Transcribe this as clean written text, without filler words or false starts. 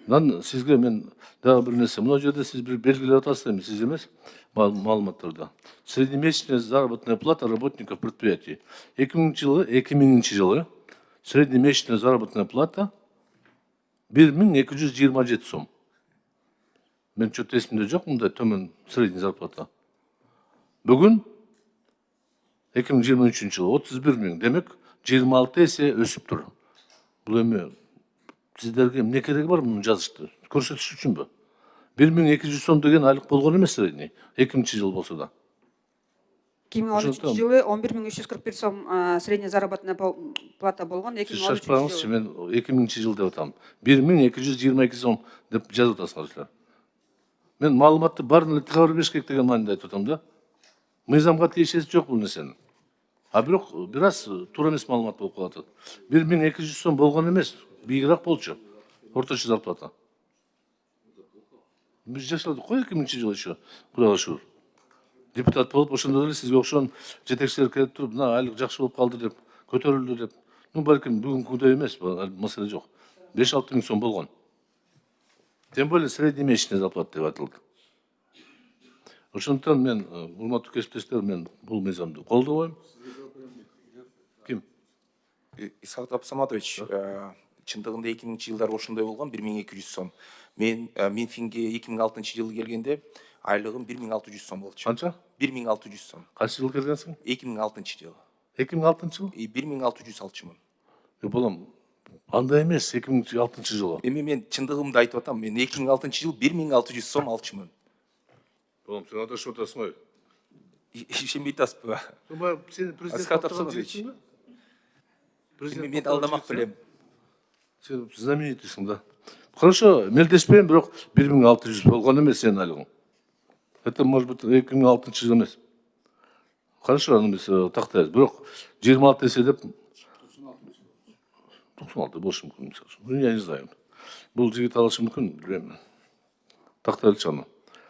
Сізге мен дагы бир нерсе, мына жерде сіз бір белгілеп атасыз эми, сиз эмес, маалыматтарда. Среднемесячная заработная плата работников предприятий. 2000 жылы среднемесячная заработная плата 1227 сом. Мен чөт эсимде жок мындай төмөн средний зарплата. Бүгүн 2023 жылы 31 миң, демек 26 эсе өсүп тур. Бул эми сиздерге эмне кереги бар муну жазышты? Көрсөтүш үчүнбү? 1200 сом деген айлык болгон эмес средний, 2000 жыл болсо да. 2013 жылы 11341 сом средняя заработная плата болгон. Сиз шашпаңызчы, мен 2000 жыл деп атам. 1222 сом деп жазып атасыңар. Мен маалыматты баарын эле тыга бербеш керек деген маанидә айтып атам да. Мыйзамга тиешеси жок бул нерсенин. А бирок бир аз туура эмес маалымат болуп калат. 1200 сом болгон эмес, бийигирээк болчу. Орточо зарплата. Биз жашадык го 2000 жылы еще, Кудайга шүгүр. Депутат болуп, ошондо эле сизге окшогон жетекчилер келип туруп, мына айлык жакшы болуп калды деп, көтөрүлдү деп. Балким бүгүнкүдөй эмес, маселе жок. 5-6 миң сом болгон. Тем более среднемесячная зарплата деп айтылды. Ошондуктан мен, урматтуу кесиптештер, мен бул мыйзамды колдобойм. Ким? Исхак Абсаматович, чындыгында 2000 жылдар ошондой болгон, 1200 сом. Мен Минфинге 2006 жылы келгенде айлыгым 1600 сом болчу. Канча? 1600 сом. Кайсы жылы келгенсиң? 2006 жылы. 2006 жылы? 1600 алчумун. Балам, андай эмес, 2006 жылы. Эми мен чындыгымды айтып атам, мен 2006 жылы 1600 сом алчумун. Балам, сен адашып атасың ой. Ишенбей атасызбы? Сен президент Асхат Абсаматович. Мен алдамак белем. Сен знаменитыйсың да. Хорошо, мелдешпейм, бирок 1600 болгон эмес сенин айлыгың. Это может быть 2006 жыл эмес. Хорошо, аны биз тактайбыз. Бирок 26 эсе деп 96 болушу мүмкүн. Я не знаю. Бул жигит алышы мүмкүн, билбейм. Тактайлычы аны.